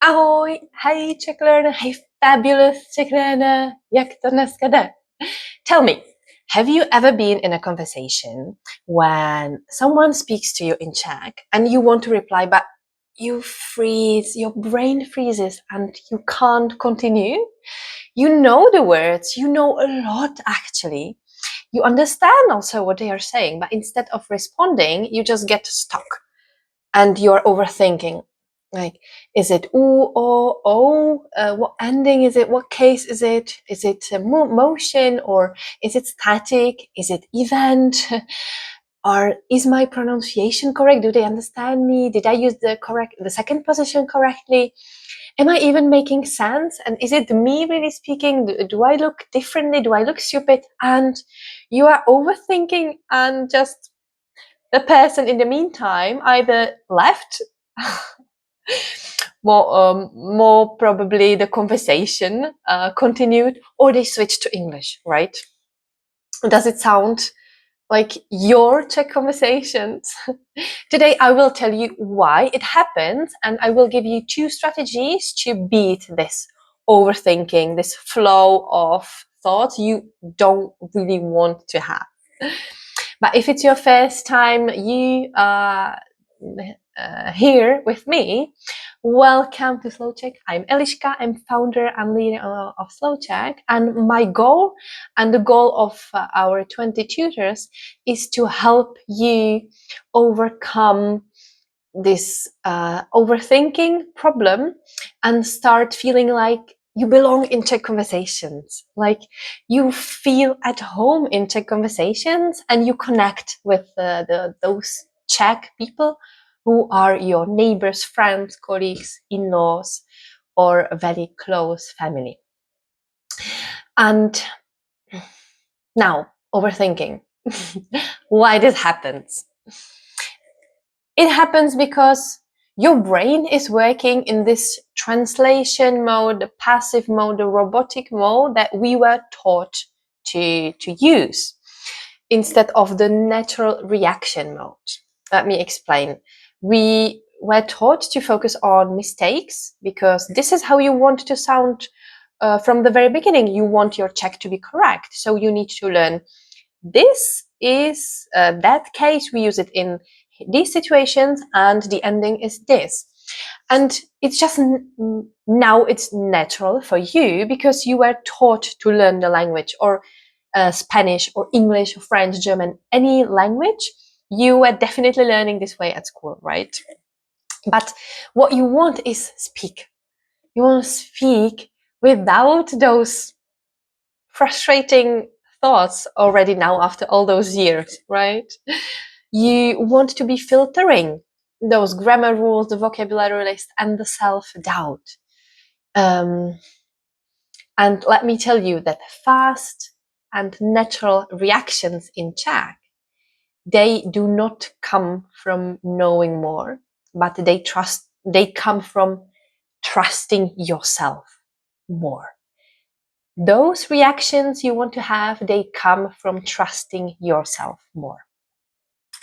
Ahoj, hej Czech learner, hey fabulous Czech learner, jak to dneska jde? Tell me, have you ever been in a conversation when someone speaks to you in Czech and you want to reply but you freeze, your brain freezes and you can't continue? You know the words, you know a lot actually. You understand also what they are saying, but instead of responding, you just get stuck and you're overthinking. Like, is it ooh, oh, oh? What ending is it? What case is it? Is it motion or is it static? Is it event? Or is my pronunciation correct? Do they understand me? Did I use the second position correctly? Am I even making sense? And is it me really speaking? Do I look differently? Do I look stupid? And you are overthinking, and just the person in the meantime either left more probably the conversation continued, or they switched to English, right? Does it sound like your Czech conversations? Today I will tell you why it happens, and I will give you 2 strategies to beat this overthinking, this flow of thoughts you don't really want to have. But if it's your first time you here with me, welcome to Slow Czech. I'm Eliška. I'm founder and leader of Slow Czech, and my goal and the goal of our 20 tutors is to help you overcome this overthinking problem and start feeling like you belong in Czech conversations, like you feel at home in Czech conversations and you connect with those Czech people who are your neighbors, friends, colleagues, in-laws, or a very close family. And now, overthinking. Why this happens? It happens because your brain is working in this translation mode, the passive mode, the robotic mode that we were taught to use instead of the natural reaction mode. Let me explain. We were taught to focus on mistakes because this is how you want to sound from the very beginning. You want your Czech to be correct. So you need to learn this is that case, we use it in these situations, and the ending is this. And it's just now it's natural for you because you were taught to learn the language, or Spanish or English or French, German, any language. You were definitely learning this way at school, right? But what you want is speak. You want to speak without those frustrating thoughts already now after all those years, right? You want to be filtering those grammar rules, the vocabulary list, and the self-doubt. And let me tell you that fast and natural reactions in Czech, they do not come from knowing more, but they come from trusting yourself more. Those reactions you want to have, they come from trusting yourself more.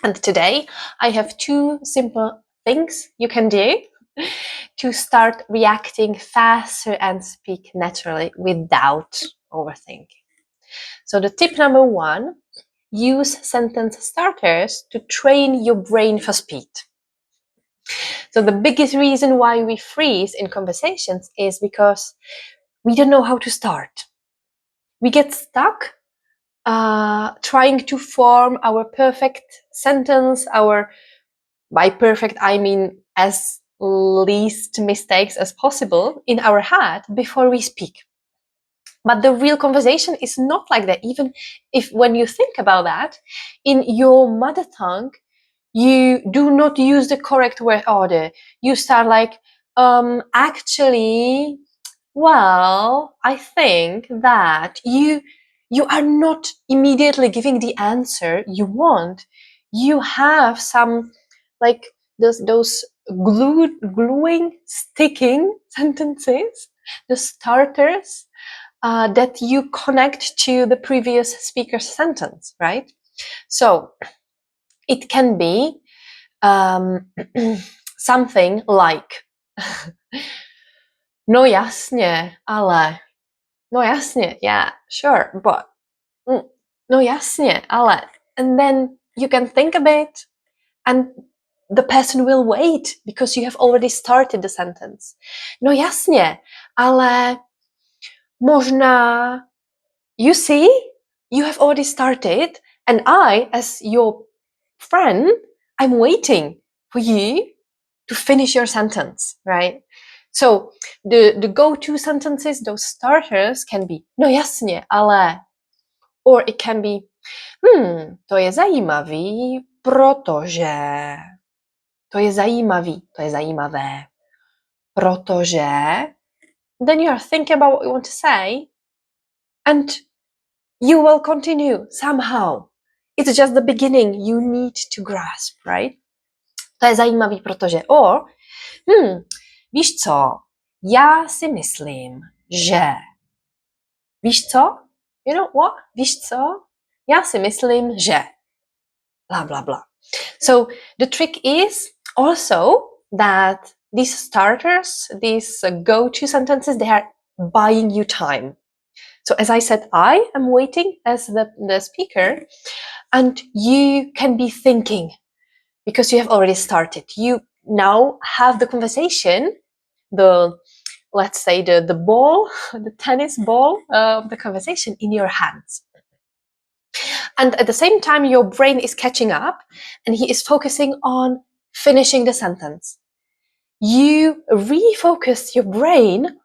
And today I have 2 simple things you can do to start reacting faster and speak naturally without overthinking. So the tip number 1, use sentence starters to train your brain for speed. So the biggest reason why we freeze in conversations is because we don't know how to start. We get stuck trying to form our perfect sentence, by perfect I mean as least mistakes as possible in our head before we speak. But the real conversation is not like that. Even if when you think about that, in your mother tongue, you do not use the correct word order. You start like, actually, well, I think that you are not immediately giving the answer you want. You have some like those gluing, sticking sentences, the starters that you connect to the previous speaker's sentence, right? So it can be something like, No jasně, ale. No jasně, yeah, sure, but. No jasně, ale. And then you can think a bit and the person will wait because you have already started the sentence. No jasně, ale možná. You see, you have already started and I, as your friend, I'm waiting for you to finish your sentence, right? So the go-to sentences, those starters can be no jasně, ale, or it can be to je zajímavý, protože to je zajímavý, to je zajímavé, protože then you are thinking about what you want to say and you will continue somehow. It's just the beginning you need to grasp, right? To je zajímavý, protože víš co, já si myslím, že víš co? You know what? Víš co? Já si myslím, že blah, blah, blah. So the trick is also that these starters, these go-to sentences, they are buying you time. So as I said, I am waiting as the speaker and you can be thinking because you have already started. You now have the conversation, let's say the ball, the tennis ball of the conversation in your hands. And at the same time, your brain is catching up and he is focusing on finishing the sentence. You refocus your brain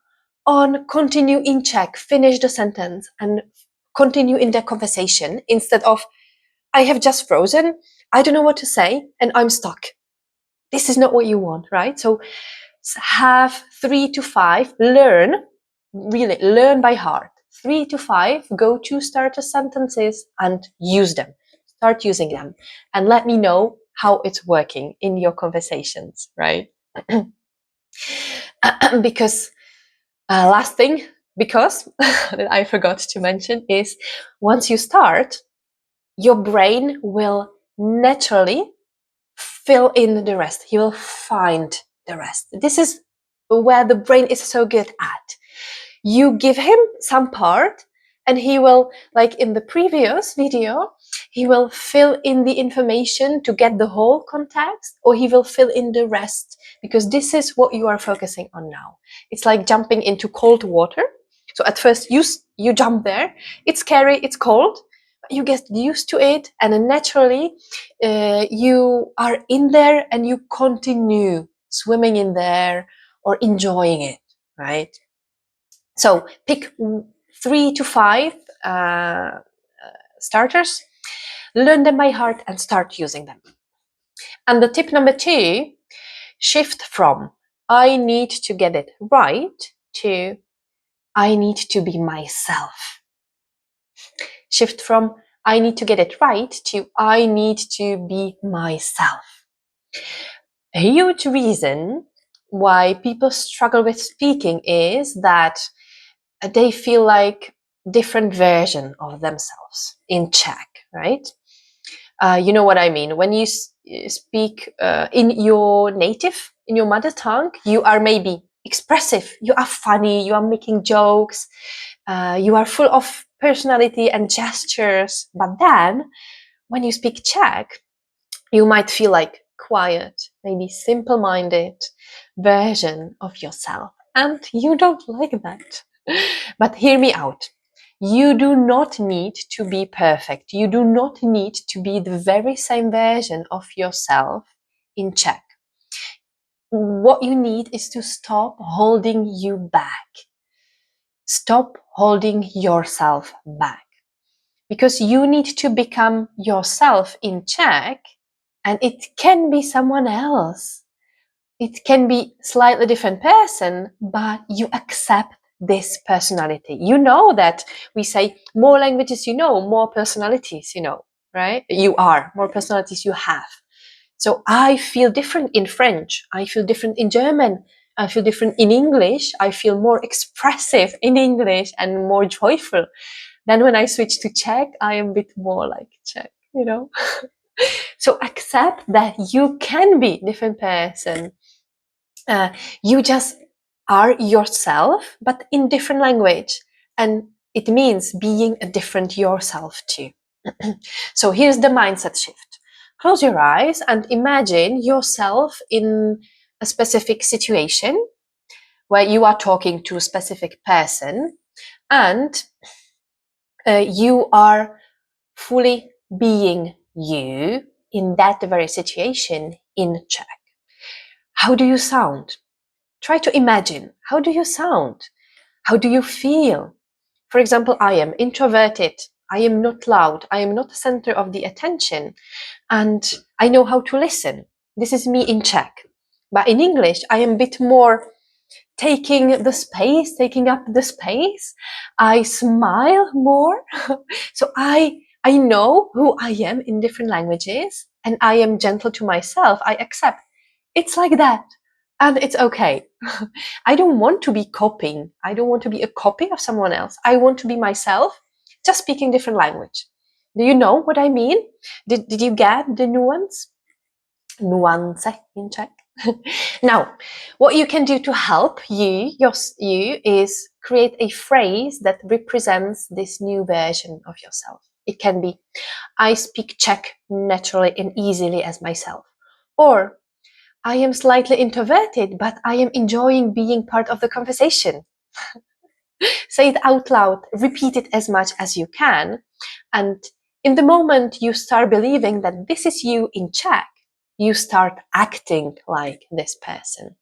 on continue in Czech, finish the sentence and continue in the conversation instead of I have just frozen, I don't know what to say and I'm stuck. This is not what you want, right? So have 3 to 5, really learn by heart. 3 to 5 go-to starter sentences and use them. Start using them and let me know how it's working in your conversations, right? Because last thing, because that I forgot to mention is once you start, your brain will naturally fill in the rest. He will find the rest. This is where the brain is so good at. You give him some part and he will, like in the previous video, he will fill in the information to get the whole context, or he will fill in the rest because this is what you are focusing on now. It's like jumping into cold water. So at first you jump there. It's scary, it's cold, but you get used to it and then naturally you are in there and you continue swimming in there or enjoying it, right? So pick 3 to 5 starters, learn them by heart and start using them. And the tip number 2, shift from I need to get it right to I need to be myself. Shift from I need to get it right to I need to be myself. A huge reason why people struggle with speaking is that they feel like different version of themselves in Czech, right? You know what I mean? When you speak in your native, in your mother tongue, you are maybe expressive, you are funny, you are making jokes, you are full of personality and gestures. But then when you speak Czech, you might feel like quiet, maybe simple-minded version of yourself. And you don't like that. But hear me out. You do not need to be perfect. You do not need to be the very same version of yourself in Czech. What you need is to stop holding you back. Stop holding yourself back. Because you need to become yourself in Czech, and it can be someone else. It can be slightly different person, but you accept this personality. You know that we say more languages you know, more personalities you know, right? You are, more personalities you have. So I feel different in French. I feel different in German. I feel different in English. I feel more expressive in English and more joyful. Then when I switch to Czech, I am a bit more like Czech, you know? So accept that you can be different person. You just are yourself, but in different language. And it means being a different yourself too. So here's the mindset shift. Close your eyes and imagine yourself in a specific situation where you are talking to a specific person and you are fully being you in that very situation in Czech. How do you sound? Try to imagine. How do you sound? How do you feel? For example, I am introverted. I am not loud. I am not the center of the attention. And I know how to listen. This is me in Czech. But in English, I am a bit more taking up the space. I smile more. So I know who I am in different languages and I am gentle to myself. I accept it's like that and it's okay. I don't want to be copying. I don't want to be a copy of someone else. I want to be myself, just speaking different language. Do you know what I mean? Did you get the nuance? Nuance in Czech. Now, what you can do to help you is create a phrase that represents this new version of yourself. It can be, I speak Czech naturally and easily as myself. Or, I am slightly introverted, but I am enjoying being part of the conversation. Say it out loud, repeat it as much as you can. And in the moment you start believing that this is you in Czech, you start acting like this person.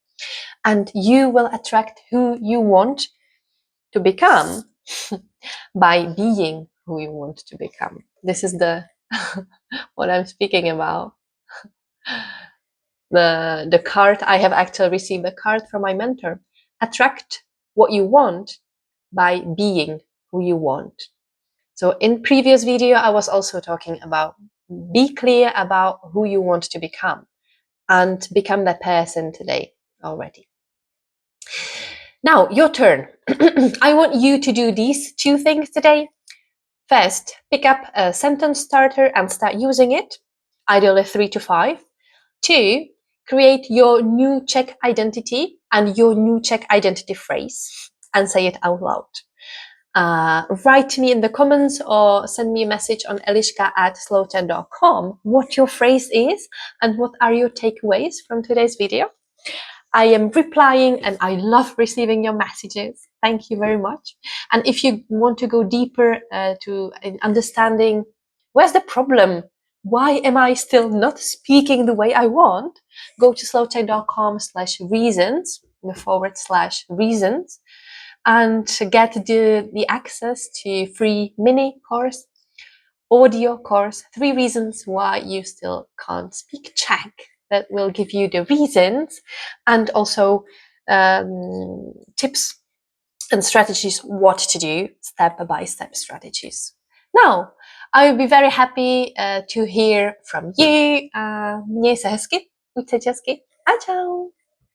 And you will attract who you want to become by being who you want to become. This is the what I'm speaking about. The card, I have actually received a card from my mentor. Attract what you want by being who you want. So in previous video, I was also talking about be clear about who you want to become and become that person today already. Now, your turn. I want you to do these two things today. First, pick up a sentence starter and start using it, ideally 3 to 5. 2, create your new Czech identity and your new Czech identity phrase and say it out loud. Write me in the comments or send me a message on eliška@slowchat.com what your phrase is and what are your takeaways from today's video. I am replying and I love receiving your messages. Thank you very much. And if you want to go deeper to understanding where's the problem, why am I still not speaking the way I want, go to slowchat.com/reasons, /reasons, and get the access to free mini course, audio course, 3 reasons why you still can't speak Czech. That will give you the reasons and also tips and strategies what to do, step-by-step strategies. Now, I will be very happy to hear from you. Měj se hezky, buď se hezky a čau.